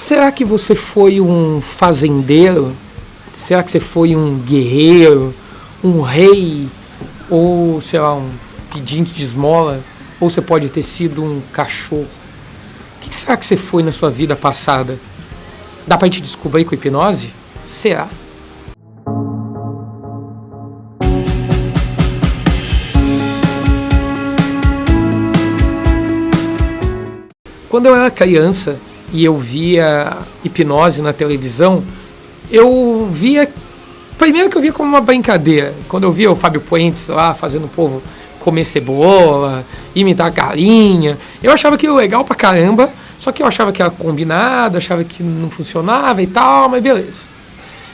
Será que você foi um fazendeiro? Será que você foi um guerreiro? Um rei? Ou, sei lá, um pedinte de esmola? Ou você pode ter sido um cachorro? O que será que você foi na sua vida passada? Dá pra gente descobrir com hipnose? Será? Quando eu era criança e eu via hipnose na televisão, eu via... Primeiro que eu via como uma brincadeira. Quando eu via o Fábio Puentes lá fazendo o povo comer cebola, imitar galinha, eu achava aquilo legal pra caramba, só que eu achava que era combinado, achava que não funcionava e tal, mas beleza.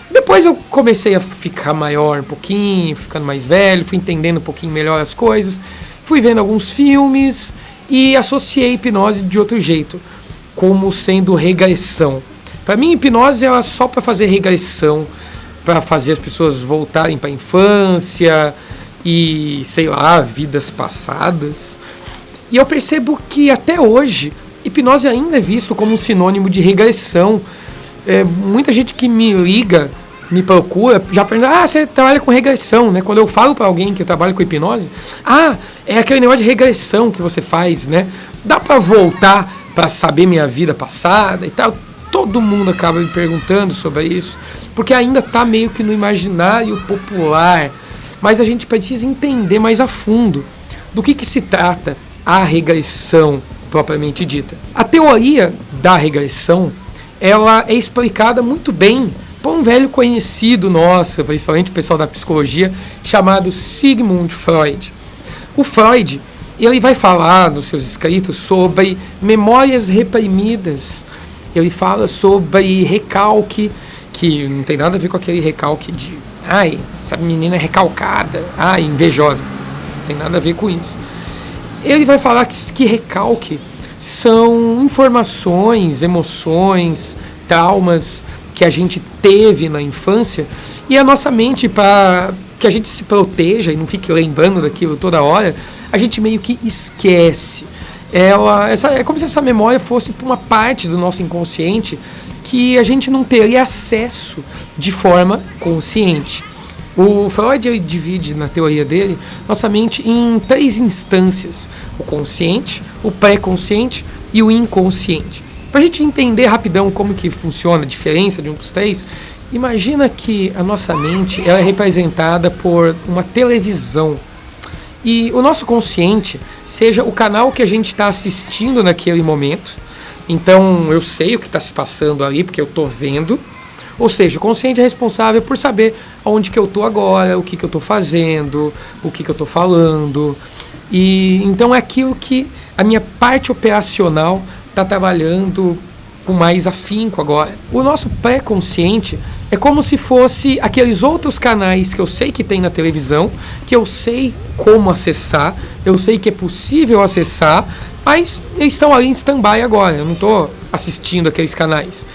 Depois eu comecei a ficar maior um pouquinho, ficando mais velho, fui entendendo um pouquinho melhor as coisas, fui vendo alguns filmes e associei hipnose de outro jeito, como sendo regressão. Para mim, hipnose era só para fazer regressão, para fazer as pessoas voltarem para a infância e, sei lá, vidas passadas. E eu percebo que até hoje, hipnose ainda é visto como um sinônimo de regressão. Muita gente que me liga, me procura, já pergunta, você trabalha com regressão, né? Quando eu falo para alguém que eu trabalho com hipnose, é aquele negócio de regressão que você faz, né? Dá para voltar para saber minha vida passada e tal. Todo mundo acaba me perguntando sobre isso, porque ainda está meio que no imaginário popular, mas a gente precisa entender mais a fundo do que se trata a regressão propriamente dita. A teoria da regressão, ela é explicada muito bem por um velho conhecido nosso, principalmente o pessoal da psicologia, chamado Sigmund Freud. O Freud, ele vai falar nos seus escritos sobre memórias reprimidas. Ele fala sobre recalque, que não tem nada a ver com aquele recalque de essa menina é recalcada, invejosa. Não tem nada a ver com isso. Ele vai falar que recalque são informações, emoções, traumas que a gente teve na infância, e a nossa mente, para que a gente se proteja e não fique lembrando daquilo toda hora, a gente meio que esquece. É como se essa memória fosse uma parte do nosso inconsciente que a gente não teria acesso de forma consciente. O Freud, ele divide na teoria dele nossa mente em 3 instâncias: o consciente, o pré-consciente e o inconsciente. Para a gente entender rapidão como que funciona a diferença de um para os 3, imagina que a nossa mente ela é representada por uma televisão. E o nosso consciente seja o canal que a gente está assistindo naquele momento. Então eu sei o que está se passando ali, porque eu estou vendo. Ou seja, o consciente é responsável por saber onde que eu estou agora, o que eu estou fazendo, o que eu estou falando. E então é aquilo que a minha parte operacional está trabalhando com mais afinco agora. O nosso pré-consciente é como se fosse aqueles outros canais que eu sei que tem na televisão, que eu sei como acessar, eu sei que é possível acessar, mas eles estão ali em stand-by agora, eu não estou assistindo aqueles canais.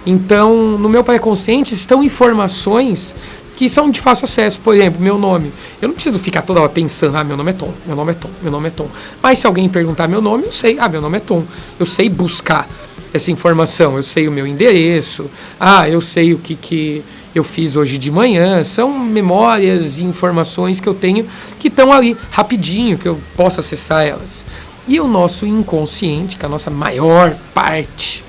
Então, no meu pré-consciente estão informações que são de fácil acesso. Por exemplo, meu nome. Eu não preciso ficar toda hora pensando, meu nome é Tom, meu nome é Tom, meu nome é Tom. Mas se alguém perguntar meu nome, eu sei, meu nome é Tom. Eu sei buscar essa informação, eu sei o meu endereço, eu sei o que eu fiz hoje de manhã. São memórias e informações que eu tenho que estão ali rapidinho, que eu posso acessar elas. E o nosso inconsciente, que é a nossa maior parte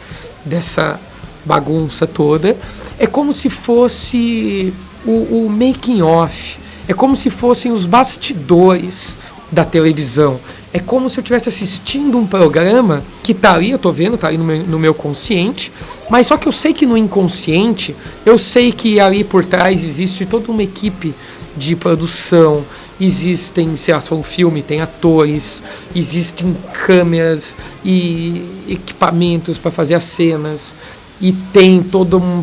dessa bagunça toda, é como se fosse o making of, é como se fossem os bastidores da televisão. É como se eu estivesse assistindo um programa que tá ali, eu tô vendo, tá ali no meu consciente, mas só que eu sei que no inconsciente, eu sei que ali por trás existe toda uma equipe de produção, existem, sei lá, um filme, tem atores, existem câmeras e equipamentos para fazer as cenas, e tem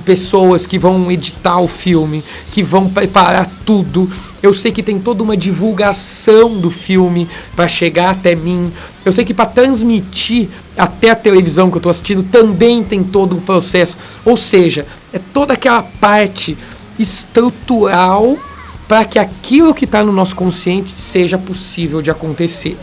pessoas que vão editar o filme, que vão preparar tudo. Eu sei que tem toda uma divulgação do filme para chegar até mim. Eu sei que para transmitir até a televisão que eu estou assistindo também tem todo um processo. Ou seja, é toda aquela parte estrutural para que aquilo que está no nosso consciente seja possível de acontecer.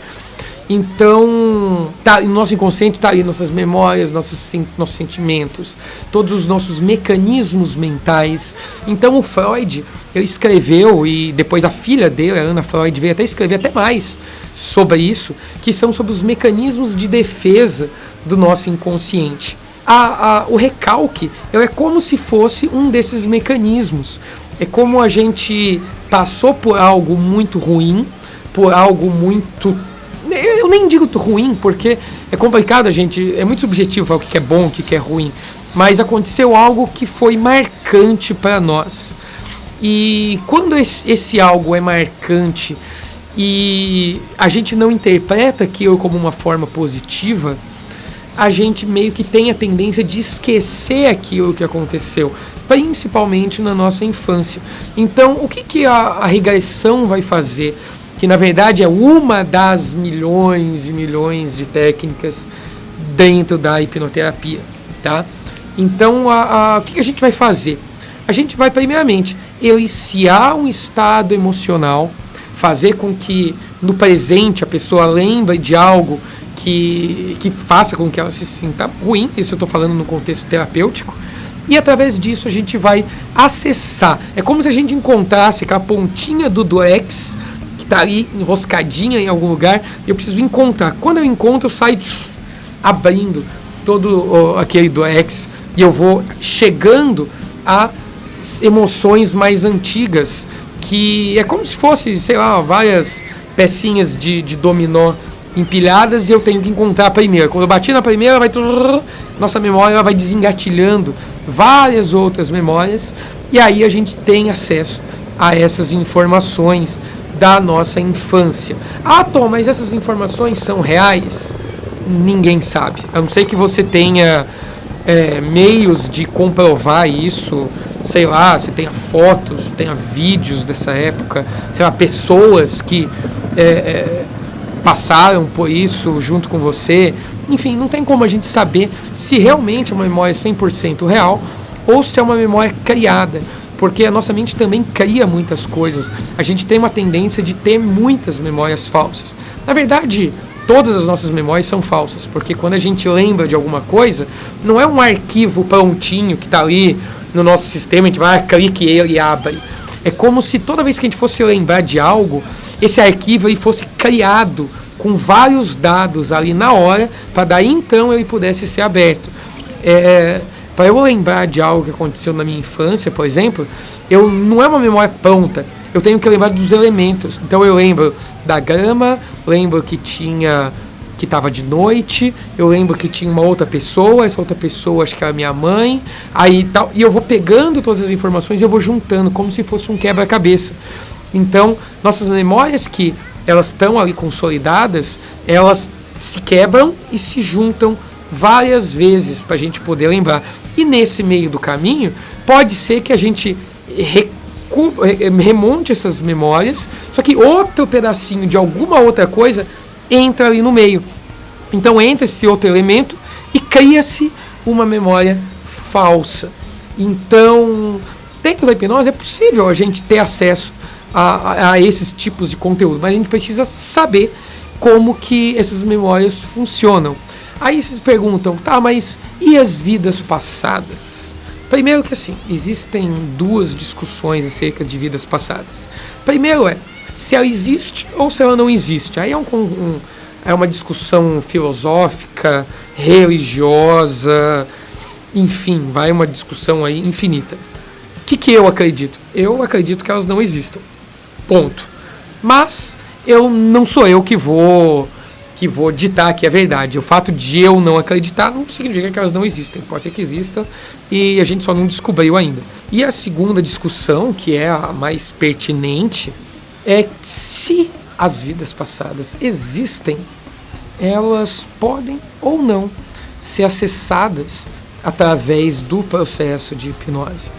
Então, no nosso inconsciente está ali nossas memórias, nossos sentimentos, todos os nossos mecanismos mentais. Então o Freud, ele escreveu, e depois a filha dele, a Anna Freud, veio até escrever até mais sobre isso, que são sobre os mecanismos de defesa do nosso inconsciente. O recalque é como se fosse um desses mecanismos. É como a gente passou por algo muito ruim, por algo muito... Eu nem digo ruim, porque é complicado, gente. É muito subjetivo falar o que é bom, o que é ruim. Mas aconteceu algo que foi marcante para nós. E quando esse algo é marcante e a gente não interpreta aquilo como uma forma positiva, a gente meio que tem a tendência de esquecer aquilo que aconteceu, principalmente na nossa infância. Então, o que a regressão vai fazer? Que na verdade é uma das milhões e milhões de técnicas dentro da hipnoterapia, tá? Então, o que a gente vai fazer? A gente vai, primeiramente, eliciar um estado emocional, fazer com que no presente a pessoa lembre de algo que faça com que ela se sinta ruim, isso eu estou falando no contexto terapêutico, e através disso a gente vai acessar. É como se a gente encontrasse aquela pontinha do durex tá ali enroscadinha em algum lugar, e eu preciso encontrar. Quando eu encontro, eu saio abrindo todo aquele durex e eu vou chegando a emoções mais antigas, que é como se fosse, sei lá, várias pecinhas de dominó empilhadas, e eu tenho que encontrar a primeira. Quando eu bati na primeira, nossa memória ela vai desengatilhando várias outras memórias, e aí a gente tem acesso a essas informações da nossa infância. Tom, mas essas informações são reais? Ninguém sabe. A não ser que você tenha meios de comprovar isso, sei lá, você tenha fotos, tenha vídeos dessa época, sei lá, pessoas que passaram por isso junto com você. Enfim, não tem como a gente saber se realmente é uma memória 100% real ou se é uma memória criada. Porque a nossa mente também cria muitas coisas. A gente tem uma tendência de ter muitas memórias falsas. Na verdade, todas as nossas memórias são falsas, porque quando a gente lembra de alguma coisa, não é um arquivo prontinho que está ali no nosso sistema, a gente vai, clique ele e abre. É como se toda vez que a gente fosse lembrar de algo, esse arquivo ele fosse criado com vários dados ali na hora, para daí então ele pudesse ser aberto. Para eu lembrar de algo que aconteceu na minha infância, por exemplo, não é uma memória pronta. Eu tenho que lembrar dos elementos. Então eu lembro da grama, lembro que estava de noite, eu lembro que tinha uma outra pessoa, essa outra pessoa acho que era minha mãe, aí tal, e eu vou pegando todas as informações e eu vou juntando como se fosse um quebra-cabeça. Então, nossas memórias que elas estão ali consolidadas, elas se quebram e se juntam várias vezes para a gente poder lembrar. E nesse meio do caminho, pode ser que a gente remonte essas memórias, só que outro pedacinho de alguma outra coisa entra ali no meio. Então entra esse outro elemento e cria-se uma memória falsa. Então, dentro da hipnose é possível a gente ter acesso a esses tipos de conteúdo, mas a gente precisa saber como que essas memórias funcionam. Aí vocês perguntam, tá, mas e as vidas passadas? Primeiro que assim, existem duas discussões acerca de vidas passadas. Primeiro se ela existe ou se ela não existe. Aí é uma discussão filosófica, religiosa, enfim, vai uma discussão aí infinita. O que eu acredito? Eu acredito que elas não existam. Ponto. Mas não sou eu que vou ditar que é verdade. O fato de eu não acreditar não significa que elas não existem. Pode ser que existam e a gente só não descobriu ainda. E a segunda discussão, que é a mais pertinente, é se as vidas passadas existem, elas podem ou não ser acessadas através do processo de hipnose.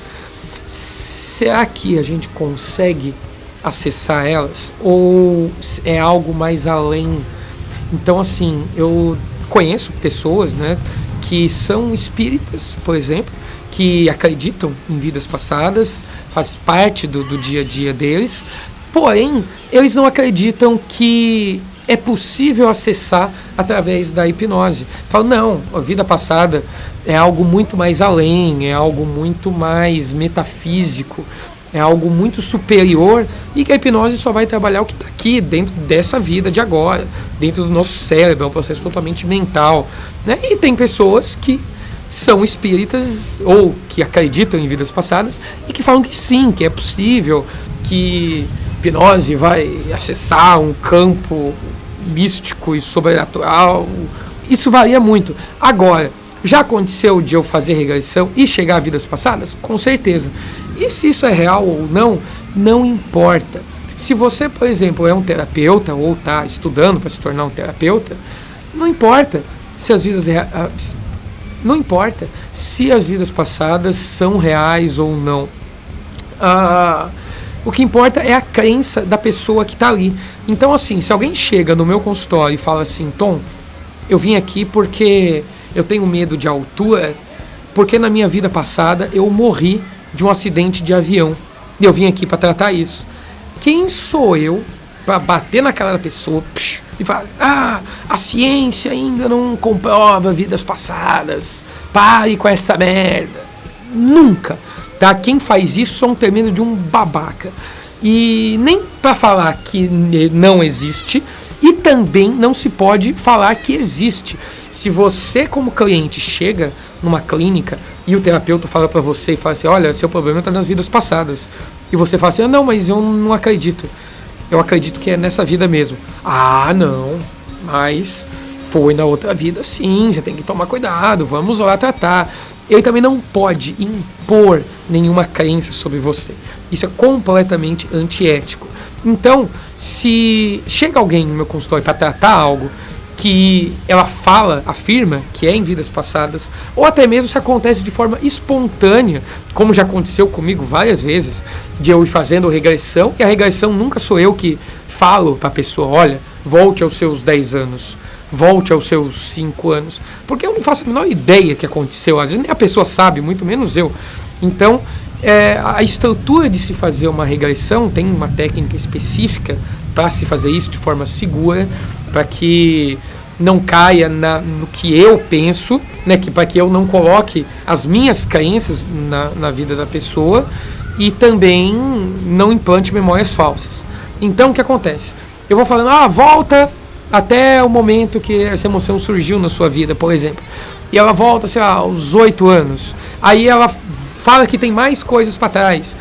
Será que a gente consegue acessar elas ou é algo mais além? Então, assim, eu conheço pessoas, né, que são espíritas, por exemplo, que acreditam em vidas passadas, faz parte do dia a dia deles, porém, eles não acreditam que é possível acessar através da hipnose. Falo, não, a vida passada é algo muito mais além, é algo muito mais metafísico, é algo muito superior, e que a hipnose só vai trabalhar o que está aqui, dentro dessa vida de agora, dentro do nosso cérebro, é um processo totalmente mental, né? E tem pessoas que são espíritas ou que acreditam em vidas passadas e que falam que sim, que é possível, que hipnose vai acessar um campo místico e sobrenatural. Isso varia muito. Agora, já aconteceu de eu fazer regressão e chegar a vidas passadas? Com certeza. E se isso é real ou não, não importa. Se você, por exemplo, é um terapeuta ou está estudando para se tornar um terapeuta, não importa se as vidas não importa se as vidas passadas são reais ou não. O que importa é a crença da pessoa que está ali. Então, assim, se alguém chega no meu consultório e fala assim, Tom, eu vim aqui porque eu tenho medo de altura, porque na minha vida passada eu morri de um acidente de avião. E eu vim aqui para tratar isso. Quem sou eu para bater na cara da pessoa e falar, a ciência ainda não comprova vidas passadas, pare com essa merda? Nunca, tá? Quem faz isso são um tremendo de um babaca. E nem para falar que não existe, e também não se pode falar que existe. Se você, como cliente, chega numa clínica e o terapeuta fala para você e fala assim, olha, seu problema está nas vidas passadas, e você fala assim, não, mas eu não acredito, eu acredito que é nessa vida mesmo. Não, mas foi na outra vida sim, você tem que tomar cuidado, vamos lá tratar. Ele também não pode impor nenhuma crença sobre você. Isso é completamente antiético. Então, se chega alguém no meu consultório para tratar algo que ela afirma que é em vidas passadas, ou até mesmo se acontece de forma espontânea, como já aconteceu comigo várias vezes, de eu ir fazendo regressão, e a regressão nunca sou eu que falo para a pessoa, olha, volte aos seus 10 anos, volte aos seus 5 anos, porque eu não faço a menor ideia que aconteceu, às vezes nem a pessoa sabe, muito menos eu. Então, a estrutura de se fazer uma regressão tem uma técnica específica para se fazer isso de forma segura, para que não caia no que eu penso, né, para que eu não coloque as minhas crenças na vida da pessoa e também não implante memórias falsas. Então, o que acontece? Eu vou falando, volta até o momento que essa emoção surgiu na sua vida, por exemplo. E ela volta, sei lá, aos 8 anos. Aí ela fala que tem mais coisas para trás.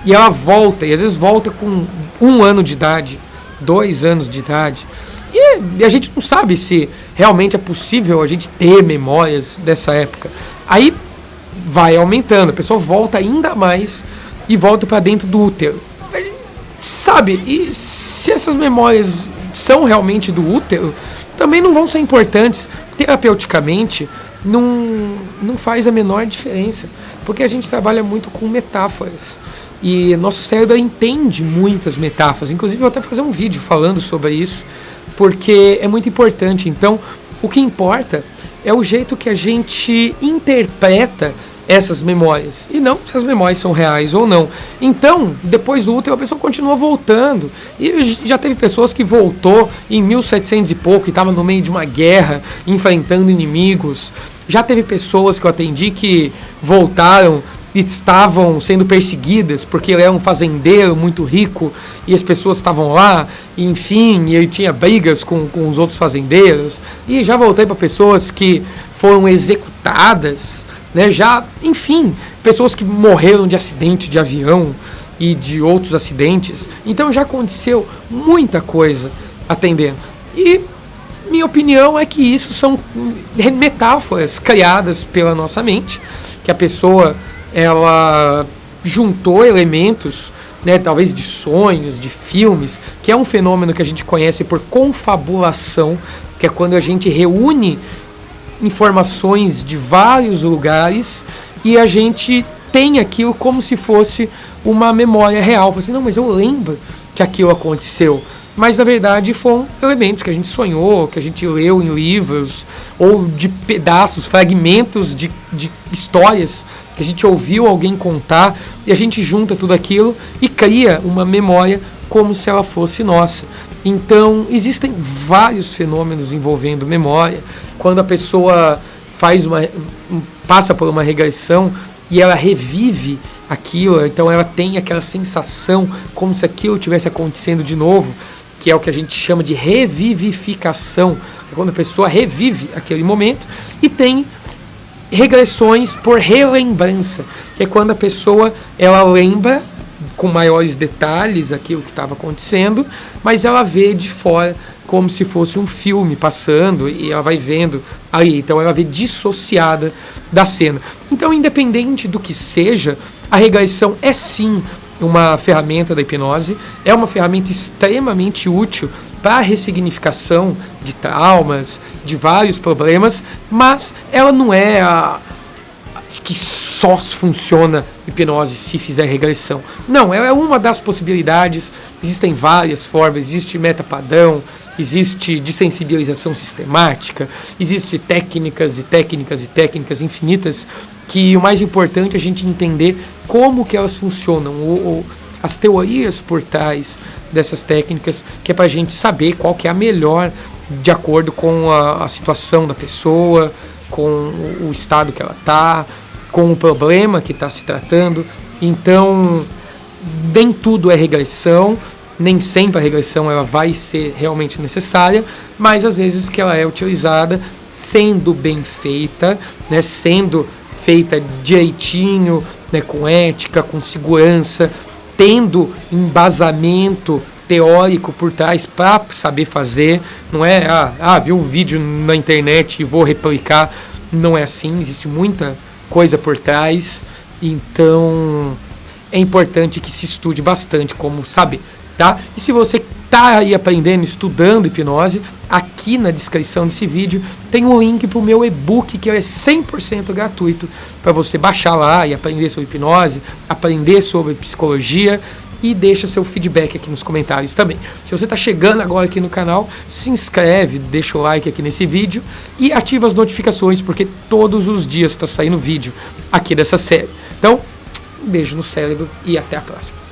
E ela volta, e às vezes volta com 1 ano de idade, 2 anos de idade. E a gente não sabe se realmente é possível a gente ter memórias dessa época. Aí vai aumentando, a pessoa volta ainda mais e volta para dentro do útero. Sabe, e se essas memórias são realmente do útero, também não vão ser importantes. Terapeuticamente, não faz a menor diferença, porque a gente trabalha muito com metáforas. E nosso cérebro entende muitas metáforas. Inclusive, eu vou até fazer um vídeo falando sobre isso, porque é muito importante. Então, o que importa é o jeito que a gente interpreta essas memórias, e não se as memórias são reais ou não. Então, depois do útero, a pessoa continua voltando. E já teve pessoas que voltou em 1700 e pouco, e estava no meio de uma guerra, enfrentando inimigos. Já teve pessoas que eu atendi que voltaram e estavam sendo perseguidas porque ele era um fazendeiro muito rico e as pessoas estavam lá, e, enfim, e ele tinha brigas com os outros fazendeiros. E já voltei para pessoas que foram executadas, né? Já, enfim, pessoas que morreram de acidente de avião e de outros acidentes. Então já aconteceu muita coisa atendendo. E minha opinião é que isso são metáforas criadas pela nossa mente, que a pessoa ela juntou elementos, né, talvez de sonhos, de filmes, que é um fenômeno que a gente conhece por confabulação, que é quando a gente reúne informações de vários lugares e a gente tem aquilo como se fosse uma memória real. Você, não, mas eu lembro que aquilo aconteceu. Mas, na verdade, foram elementos que a gente sonhou, que a gente leu em livros, ou de pedaços, fragmentos de histórias que a gente ouviu alguém contar, e a gente junta tudo aquilo e cria uma memória como se ela fosse nossa. Então, existem vários fenômenos envolvendo memória. Quando a pessoa passa por uma regressão e ela revive aquilo, então ela tem aquela sensação como se aquilo estivesse acontecendo de novo, que é o que a gente chama de revivificação, é quando a pessoa revive aquele momento. E tem regressões por relembrança, que é quando a pessoa ela lembra com maiores detalhes aquilo que estava acontecendo, mas ela vê de fora como se fosse um filme passando e ela vai vendo ali, então ela vê dissociada da cena. Então, independente do que seja, a regressão é sim uma ferramenta da hipnose, é uma ferramenta extremamente útil para a ressignificação de traumas, de vários problemas, mas ela não é a que só funciona hipnose se fizer regressão. Não, é uma das possibilidades. Existem várias formas, existe metapadrão, existe dessensibilização sistemática, existe técnicas e técnicas e técnicas infinitas, que o mais importante é a gente entender como que elas funcionam, as teorias por trás dessas técnicas, que é para a gente saber qual que é a melhor de acordo com a situação da pessoa, com o estado que ela está, com o problema que está se tratando. Então, nem tudo é regressão, nem sempre a regressão ela vai ser realmente necessária, mas às vezes que ela é utilizada sendo bem feita, né, sendo feita direitinho, né, com ética, com segurança, tendo embasamento teórico por trás para saber fazer. Não é, vi um vídeo na internet e vou replicar. Não é assim, existe muita coisa por trás, então é importante que se estude bastante como saber, tá? E se você está aí aprendendo, estudando hipnose, aqui na descrição desse vídeo tem um link para o meu e-book que é 100% gratuito para você baixar lá e aprender sobre hipnose, aprender sobre psicologia, e deixa seu feedback aqui nos comentários também. Se você está chegando agora aqui no canal, se inscreve, deixa o like aqui nesse vídeo e ativa as notificações, porque todos os dias está saindo vídeo aqui dessa série. Então, um beijo no cérebro e até a próxima.